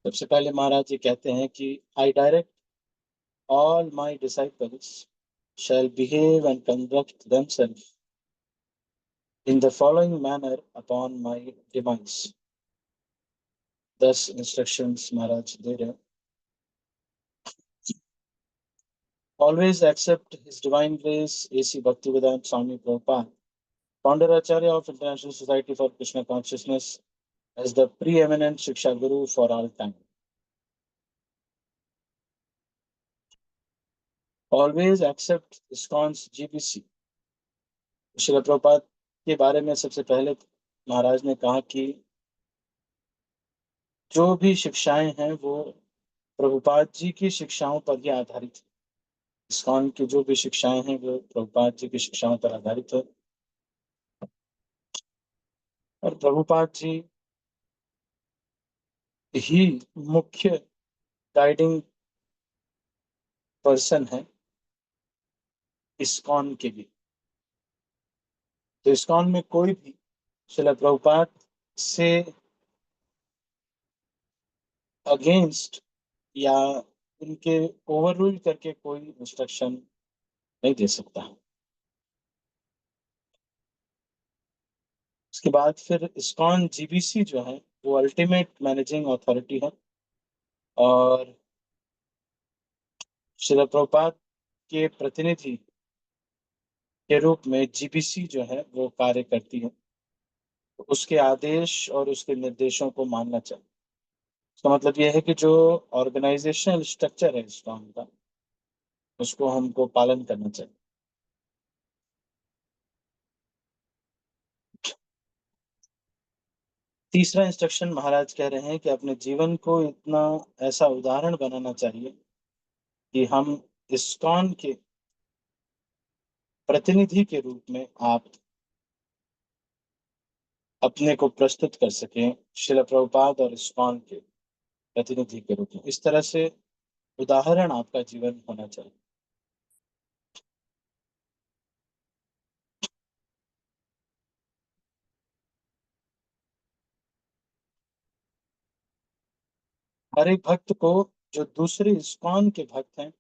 सबसे पहले महाराज जी कहते हैं कि I direct all my disciples shall behave and conduct themselves in the following manner upon my demands. 10 instructions महाराज दे रहे हैं. Always accept His Divine Grace A.C. Bhaktivedanta Swami Prabhupada, founder Acharya of International Society for Krishna Consciousness, as the preeminent Shiksha Guru for all time. Always accept ISKCON's GBC. Srila Prabhupada के बारे में सबसे पहले महाराज ने कहा कि जो भी शिक्षाएं हैं वो प्रभुपाद जी की शिक्षाओं पर ही आधारित है. इस्कॉन की जो भी शिक्षाएं हैं वो प्रभुपाद जी की शिक्षाओं पर आधारित है. और प्रभुपाद जी ही मुख्य गाइडिंग पर्सन है इस्कॉन के लिए. तो इस्कॉन में कोई भी श्रील प्रभुपाद से अगेंस्ट या उनके ओवर रूल करके कोई इंस्ट्रक्शन नहीं दे सकता. उसके बाद फिर इस्कॉन जीबीसी जो है वो अल्टीमेट मैनेजिंग अथॉरिटी है और श्रील प्रभुपाद के प्रतिनिधि के रूप में जीबीसी जो है वो कार्य करती है. तो उसके आदेश और उसके निर्देशों को मानना चाहिए. इसका मतलब यह है कि जो ऑर्गेनाइजेशनल स्ट्रक्चर है इस्कॉन का उसको हमको पालन करना चाहिए. तीसरा इंस्ट्रक्शन महाराज कह रहे हैं कि अपने जीवन को इतना ऐसा उदाहरण बनाना चाहिए कि हम इस्कॉन के प्रतिनिधि के रूप में आप अपने को प्रस्तुत कर सकें श्रील प्रभुपाद और इस्कॉन के प्रतिनिधि के रूप में. इस तरह से उदाहरण आपका जीवन होना चाहिए. हर एक भक्त को जो दूसरे इस्कॉन के भक्त हैं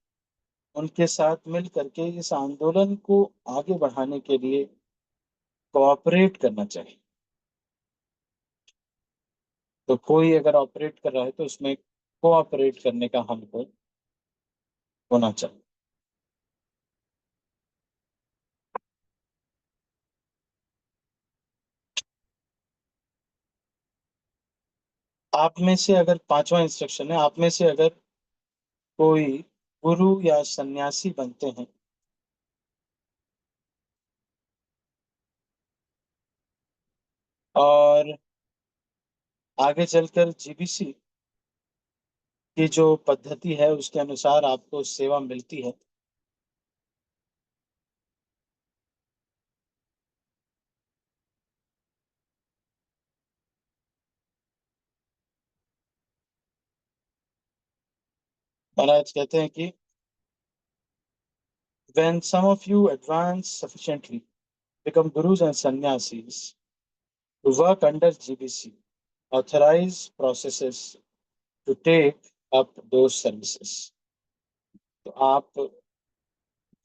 उनके साथ मिल करके इस आंदोलन को आगे बढ़ाने के लिए कोऑपरेट करना चाहिए. तो कोई अगर ऑपरेट कर रहा है तो उसमें कोऑपरेट करने का हमको होना चाहिए. आप में से अगर पांचवा इंस्ट्रक्शन है, आप में से अगर कोई गुरु या सन्यासी बनते हैं और आगे चलकर जीबीसी की जो पद्धति है उसके अनुसार आपको सेवा मिलती है महाराज कहते हैं कि when some of you advance sufficiently become gurus and sannyasis to work under GBC authorized processes to take up those services. तो आप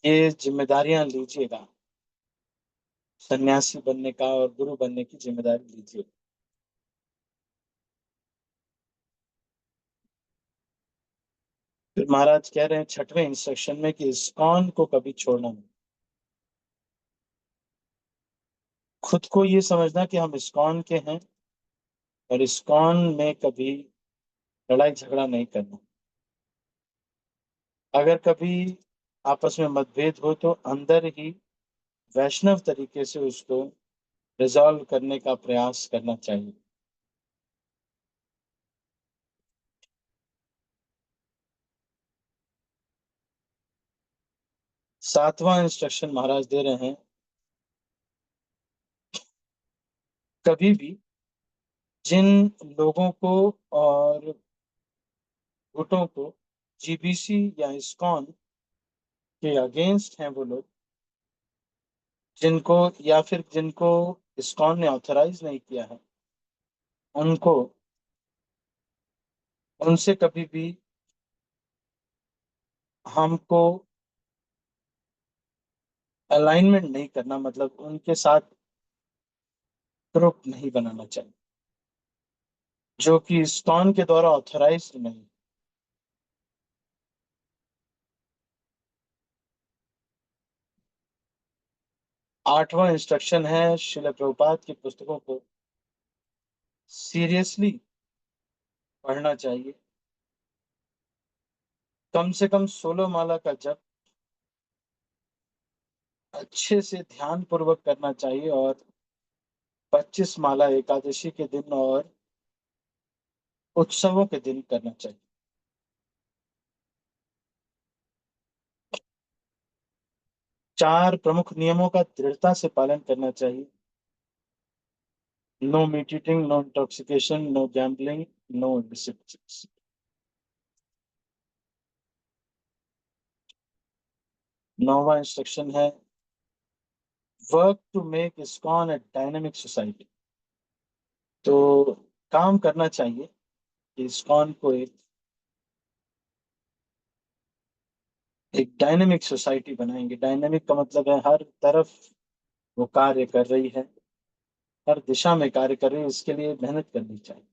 ये जिम्मेदारियां लीजिएगा, सन्यासी बनने का और गुरु बनने की जिम्मेदारी लीजिए. फिर महाराज कह रहे हैं छठवें इंस्ट्रक्शन में कि इस्कॉन को कभी छोड़ना नहीं. खुद को ये समझना कि हम इस्कॉन के हैं और इस्कॉन में कभी लड़ाई झगड़ा नहीं करना. अगर कभी आपस में मतभेद हो तो अंदर ही वैष्णव तरीके से उसको रिजॉल्व करने का प्रयास करना चाहिए. सातवां इंस्ट्रक्शन महाराज दे रहे हैं कभी भी जिन लोगों को और गुटों को जीबीसी या इस्कॉन के अगेंस्ट हैं वो लोग जिनको या फिर जिनको इस्कॉन ने ऑथराइज नहीं किया है उनको उनसे कभी भी हमको अलाइनमेंट नहीं करना, मतलब उनके साथ ग्रुप नहीं बनाना चाहिए जो कि इस्कॉन के द्वारा ऑथराइज्ड नहीं। 8वां इंस्ट्रक्शन है, शिल प्रभुपाद की पुस्तकों को सीरियसली पढ़ना चाहिए। कम से कम 16 माला का जप अच्छे से ध्यान पूर्वक करना चाहिए, और 25 माला एकादशी के दिन और उत्सवों के दिन करना चाहिए। 4 प्रमुख नियमों का दृढ़ता से पालन करना चाहिए। No meat eating, no intoxication, no gambling, no discipline. 9वां इंस्ट्रक्शन है, work to make ISKCON a dynamic society. तो काम करना चाहिए कि इस्कॉन को एक डायनेमिक सोसाइटी बनाएंगे। डायनेमिक का मतलब है हर तरफ वो कार्य कर रही है, हर दिशा में कार्य कर रही है, इसके लिए मेहनत करनी चाहिए।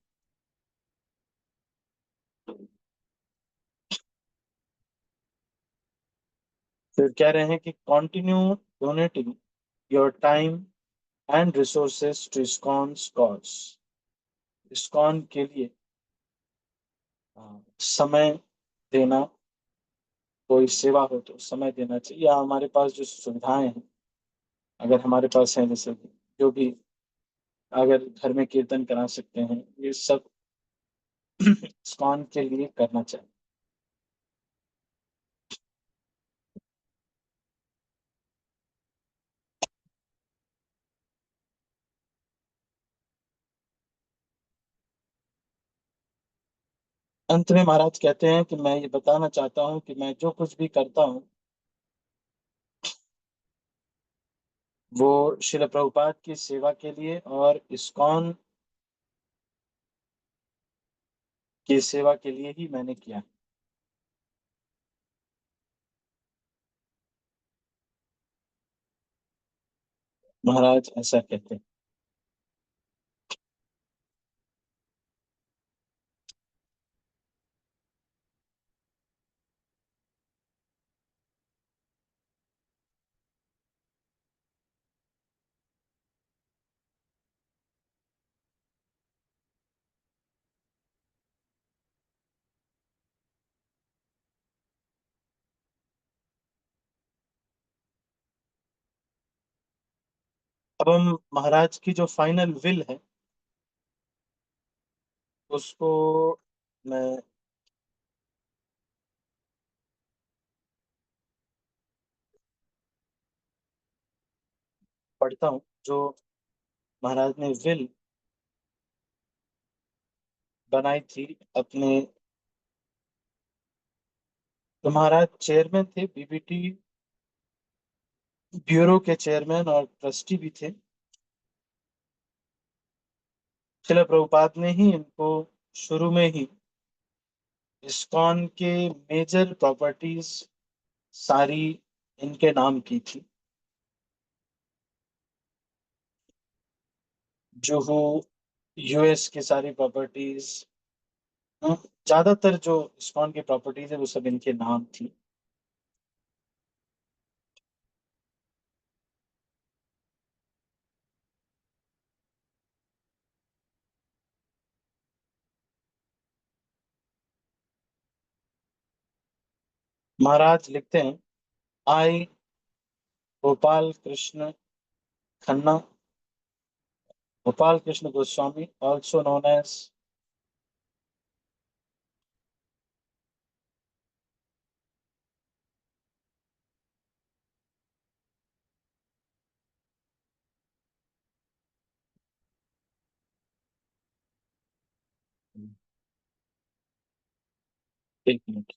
फिर कह रहे हैं कि continue donating your time and resources to ISKCON's cause. ISKCON के लिए समय देना, कोई सेवा हो तो समय देना चाहिए, या हमारे पास जो सुविधाएं हैं अगर हमारे पास है, जैसे जो भी, अगर घर में कीर्तन करा सकते हैं, ये सब इस्कॉन के लिए करना चाहिए। अंत में महाराज कहते हैं कि मैं ये बताना चाहता हूँ कि मैं जो कुछ भी करता हूँ वो शिल प्रभुपाद की सेवा के लिए और इस्कॉन की सेवा के लिए ही मैंने किया। महाराज ऐसा कहते हैं। अब हम महाराज की जो फाइनल विल है उसको मैं पढ़ता हूँ, जो महाराज ने विल बनाई थी अपने। तो महाराज चेयरमैन थे, बीबीटी ब्यूरो के चेयरमैन और ट्रस्टी भी थे। शिला प्रभुपाद ने ही इनको शुरू में ही इस्कॉन के मेजर प्रॉपर्टीज सारी इनके नाम की थी। जुहू, यूएस की सारी प्रॉपर्टीज, ज्यादातर जो इस्कॉन की प्रॉपर्टीज है वो सब इनके नाम थी। महाराज लिखते हैं, I Gopal Krishna Khanna, Gopal Krishna Goswami, also known as. एक मिनट।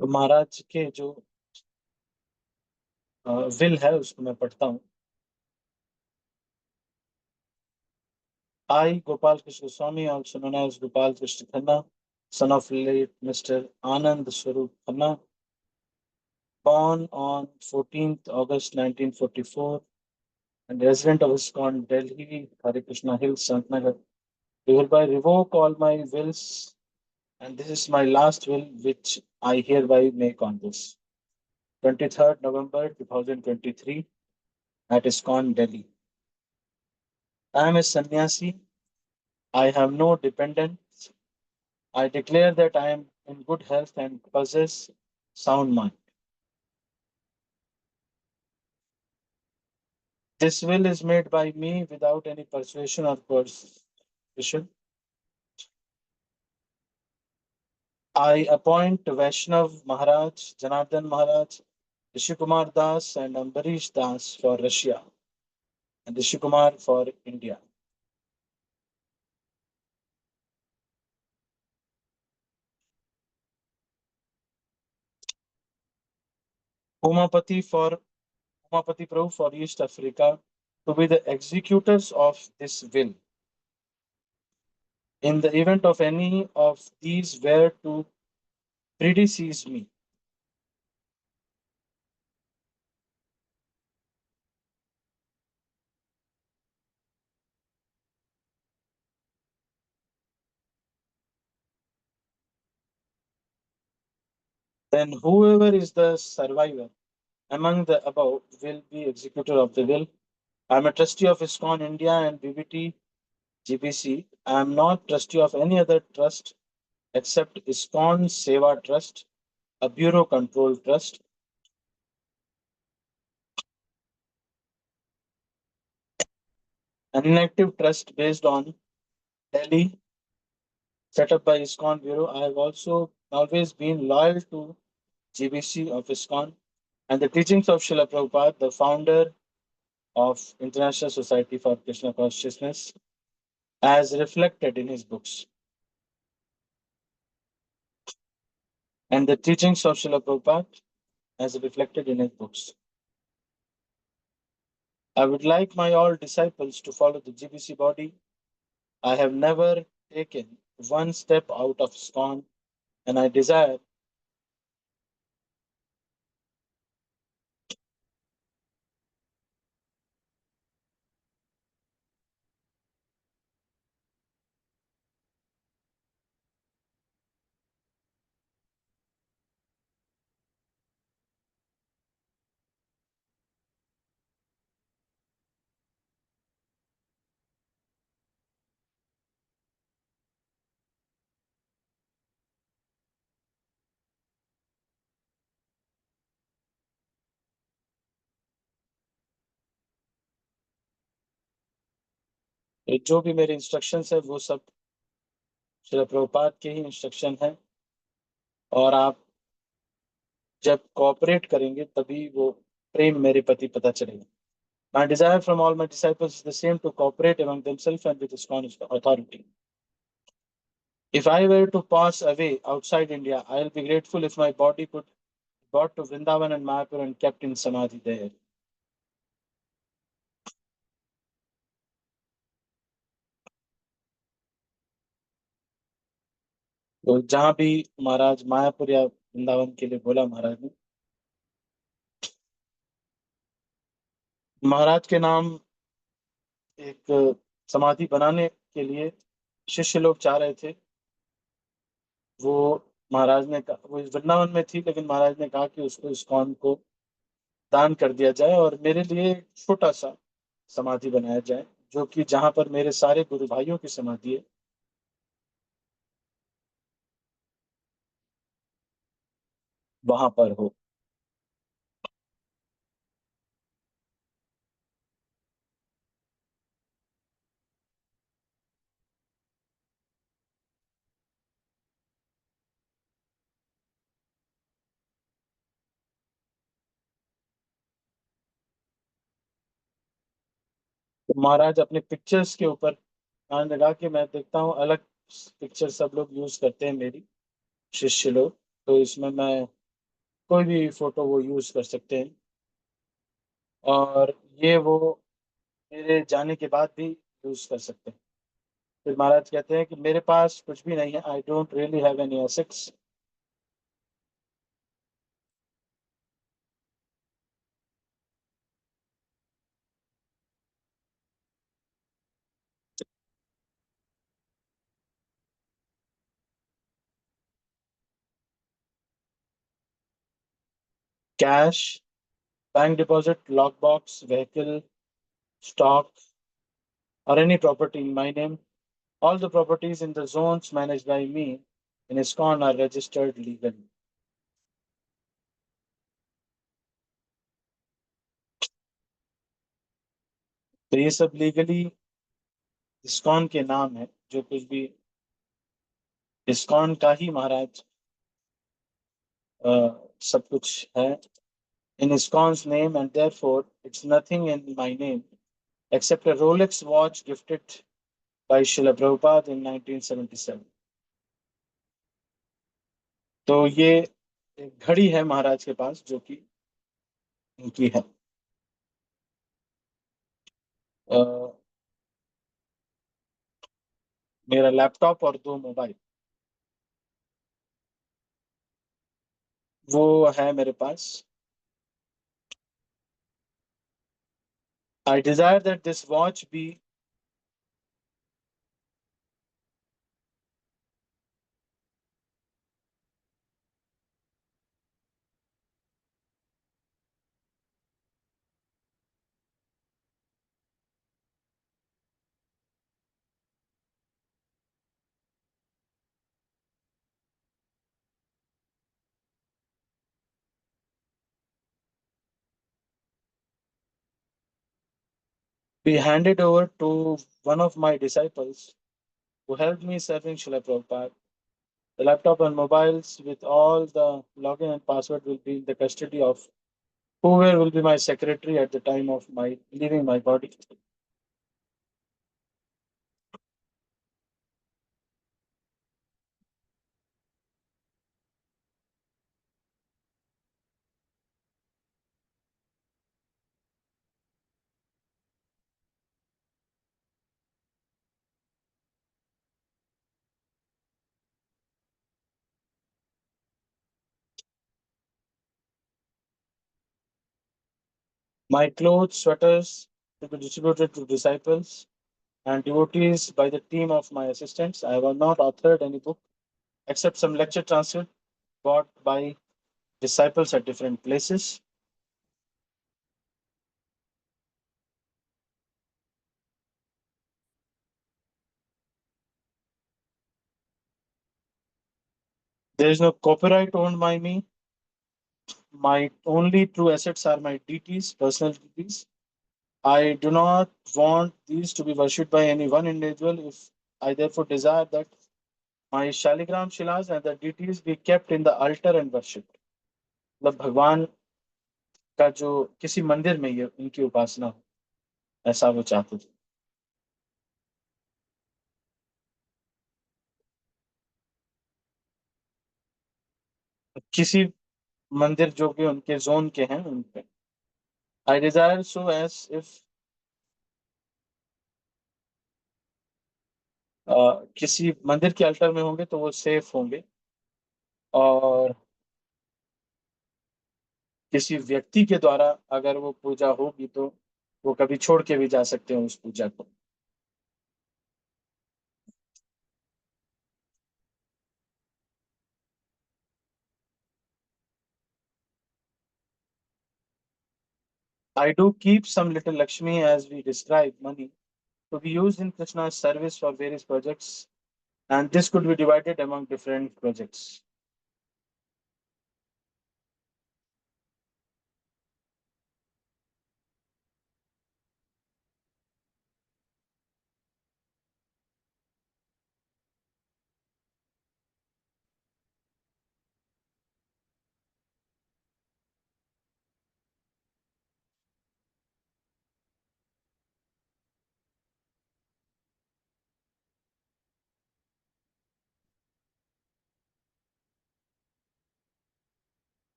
तो महाराज के जो विल है उसको मैं पढ़ता हूँ। I, Gopal Krishna Swami, also known as Gopal Krishna Khanna, son of late Mr. Anand Swarup Khanna, born on 14th August 1944, and resident of ISKCON, Delhi, Hare Krishna Hills, Santnagar. I hereby revoke all my wills, and this is my last will, which I hereby make on this 23rd November 2023 at ISKCON, Delhi. I am a sannyasi. I have no dependents. I declare that I am in good health and possess sound mind. This will is made by me without any persuasion or coercion. I appoint Vaishnav Maharaj, Janardhan Maharaj, Rishi Kumar Das, and Ambarish Das for Russia, and Rishi Kumar for India. Umapati Prabhu for East Africa to be the executors of this will. In the event of any of these were to predecease me, then whoever is the survivor among the above will be executor of the will. I am a trustee of ISKCON India and BBT GBC. I am not trustee of any other trust except ISKCON Seva Trust, a bureau control trust. An inactive trust based on Delhi, set up by ISKCON Bureau. I have also always been loyal to GBC of ISKCON and the teachings of Srila Prabhupada, the founder of International Society for Krishna Consciousness, as reflected in his books. And the teachings of Srila Prabhupada as reflected in his books. I would like my all disciples to follow the GBC body. I have never taken one step out of ISKCON, and I desire जो भी मेरे instructions है वो सब श्री प्रभुपाद के ही instruction है, और आप जब कोऑपरेट करेंगे तभी वो प्रेम मेरे प्रति पता चलेगा. My desire from all my disciples is the same, to cooperate among themselves and with ISKCON authority. If I were to pass away outside India, I will be grateful if my body could be brought to Vrindavan and Mayapur and kept in Samadhi there. तो जहाँ भी महाराज मायापुर या वृंदावन के लिए बोला महाराज ने, महाराज के नाम एक समाधि बनाने के लिए शिष्य लोग चाह रहे थे. वो महाराज ने कहा, वो वृंदावन में थी, लेकिन महाराज ने कहा कि उसको इस्कॉन को दान कर दिया जाए और मेरे लिए छोटा सा समाधि बनाया जाए, जो कि जहाँ पर मेरे सारे गुरु भाइयों की समाधि है वहां पर हो. तो महाराज अपने पिक्चर्स के ऊपर ध्यान लगा कि मैं देखता हूँ अलग पिक्चर सब लोग यूज करते हैं, मेरी शिष्य लोग, तो इसमें मैं कोई भी फ़ोटो वो यूज़ कर सकते हैं और ये वो मेरे जाने के बाद भी यूज़ कर सकते हैं। फिर महाराज कहते हैं कि मेरे पास कुछ भी नहीं है, I don't really have any assets. Cash, bank deposit, lock box, vehicle, stock or any property in my name. All the properties in the zones managed by me in ISKCON are registered legally. तो ये सब legally ISKCON के नाम है, जो कुछ भी ISKCON का ही महाराज अ, सब कुछ है in ISKCON's name, and therefore it's nothing in my name except a Rolex watch gifted by Srila Prabhupada in 1977. तो ये एक घड़ी है महाराज के पास जो कि उनकी है। अ, मेरा लैपटॉप और दो मोबाइल वो है मेरे पास। I desire that this watch be handed over to one of my disciples who helped me serving Srila Prabhupada. The laptop and mobiles with all the login and password will be in the custody of whoever will be my secretary at the time of my leaving my body. My clothes, sweaters to be distributed to disciples and devotees by the team of my assistants. I have not authored any book except some lecture transcript bought by disciples at different places. There is no copyright owned by me. My only true assets are my deities, personal deities. I do not want these to be worshipped by any one individual. If I therefore desire that my Shaligram Shilas and the deities be kept in the altar and worshipped. मतलब भगवान का जो किसी मंदिर में ये उनकी उपासना हो, ऐसा वो चाहते थे। किसी मंदिर जो कि उनके जोन के हैं उन पे। I desire so as if किसी मंदिर के अल्टर में होंगे तो वो सेफ होंगे और किसी व्यक्ति के द्वारा अगर वो पूजा होगी तो वो कभी छोड़ के भी जा सकते हैं उस पूजा को। I do keep some little Lakshmi as we describe money to be used in Krishna's service for various projects, and this could be divided among different projects.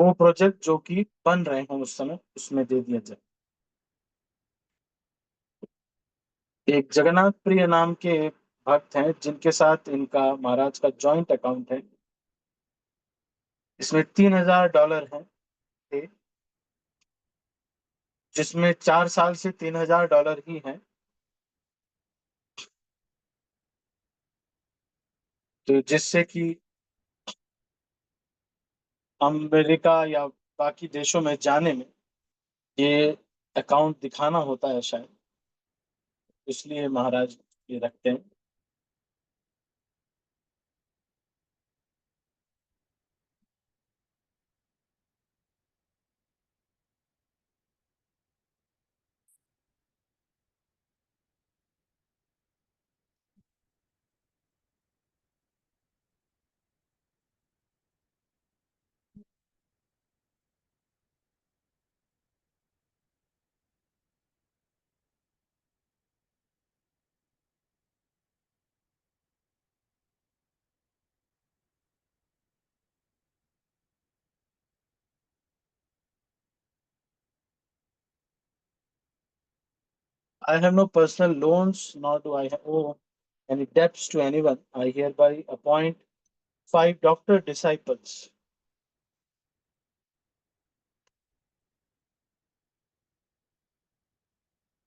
वो प्रोजेक्ट जो कि बन रहे हैं उस समय उसमें दे दिया जाए। एक जगन्नाथ प्रिय नाम के भक्त हैं जिनके साथ इनका महाराज का जॉइंट अकाउंट है। इसमें $3000 हैं थे, जिसमें 4 साल से $3000 ही हैं। तो जिससे कि अमेरिका या बाकी देशों में जाने में ये अकाउंट दिखाना होता है शायद, इसलिए महाराज ये रखते हैं। I have no personal loans, nor do I owe any debts to anyone. I hereby appoint 5 doctor disciples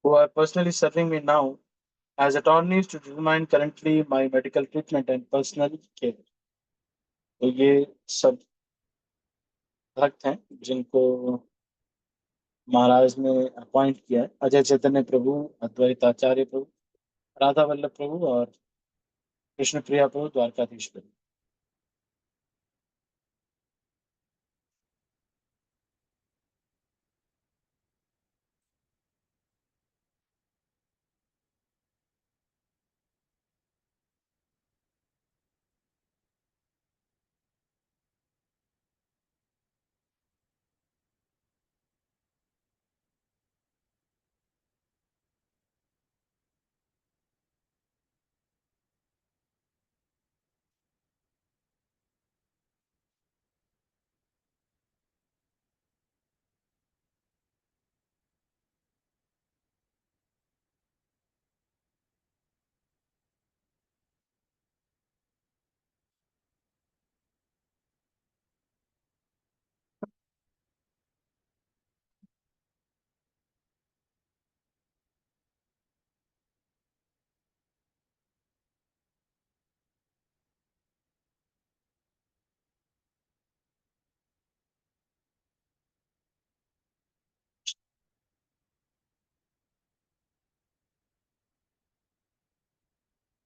who are personally serving me now as attorneys to determine currently my medical treatment and personal care. तो ये सब भक्त हैं जिनको महाराज ने appoint किया है। अजय चैतन्य प्रभु, अद्वैताचार्य प्रभु, राधा वल्लभ प्रभु और कृष्ण प्रिया प्रभु, द्वारकाधीश प्रभु।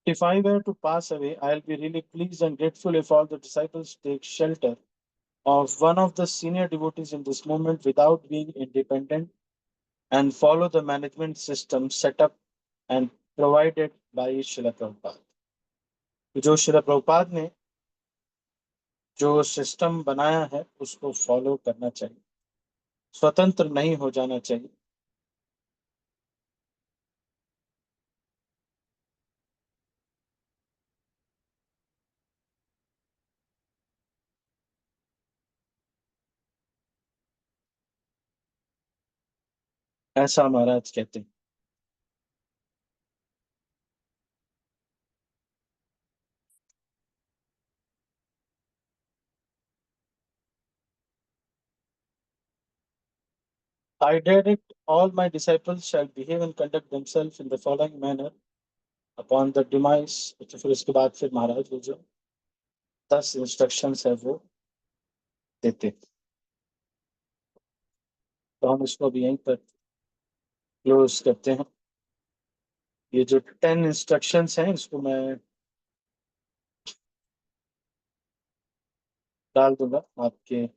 'If I were to pass away, I'll be really pleased and grateful if all the disciples take shelter of one of the senior devotees in this moment without being independent and follow the management system set up and provided by Srila Prabhupada. जो श्रील प्रभुपाद ने जो system बनाया है उसको follow करना चाहिए, स्वतंत्र नहीं हो जाना चाहिए। ऐसा महाराज कहते हैं। I direct all my disciples shall behave and conduct themselves in the following manner upon the demise। तो फिर उसके बाद फिर महाराज वो जो 10 इंस्ट्रक्शंस है वो देते हैं। तो हम इसको भी यहीं पर क्लोज करते हैं। ये जो 10 इंस्ट्रक्शंस हैं इसको मैं डाल दूंगा आपके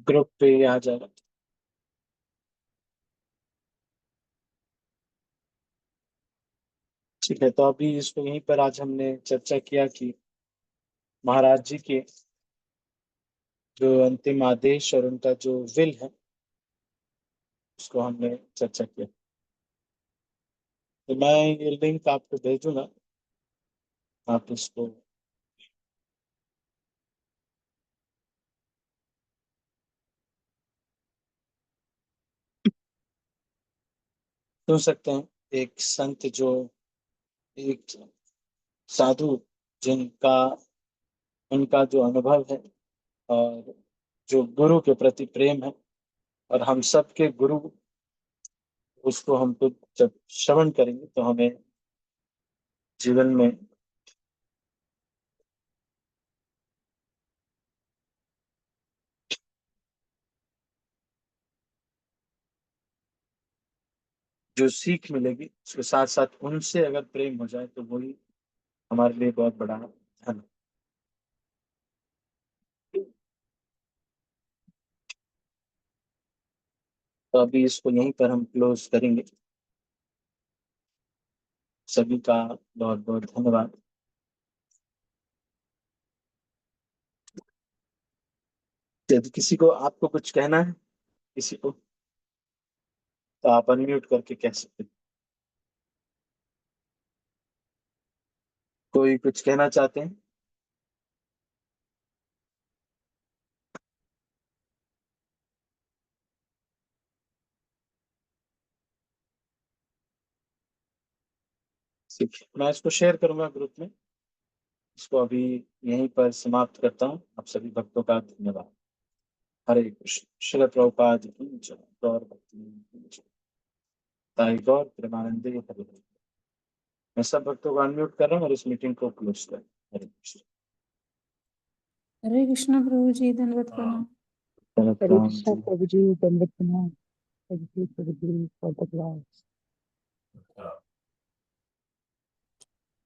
ग्रुप पे, आ जाएगा। ठीक है, तो अभी इसको यहीं पर आज हमने चर्चा किया कि महाराज जी के जो अंतिम आदेश और उनका जो विल है उसको हमने चर्चा किया। तो मैं ये लिंक आपको भेजूंगा, आप इसको सुन सकते हैं एक संत जो एक साधु जिनका उनका जो अनुभव है और जो गुरु के प्रति प्रेम है और हम सबके गुरु उसको हमको जब श्रवण करेंगे तो हमें जीवन में जो सीख मिलेगी उसके साथ साथ उनसे अगर प्रेम हो जाए तो वही हमारे लिए बहुत बड़ा धन है। तो अभी इसको यहीं पर हम क्लोज करेंगे। सभी का बहुत बहुत धन्यवाद। यदि किसी को आपको कुछ कहना है किसी को तो आप अनम्यूट करके कह सकते हैं। कोई कुछ कहना चाहते हैं? ठीक है, मैं इसको शेयर करूंगा ग्रुप में। इसको अभी यहीं पर समाप्त करता हूँ। आप सभी भक्तों का धन्यवाद। हरे कृष्ण। श्रील प्रभुपाद की जय। गौर भक्ति की जय। ताई गौर प्रेमानंदे हरे हरे। मैं सब भक्तों को अनम्यूट कर रहा हूँ और इस मीटिंग को क्लोज कर रहा हूँ। हरे कृष्ण। हरे कृष्णा प्रभु जी, दंडवत प्रणाम। भरत हरे राम कृष्णा जी। प्रभु जी, दंडवत प्रणाम। Thank you for the for the class.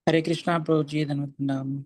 हरे कृष्णा प्रभु जी, धन्यवाद प्रणाम।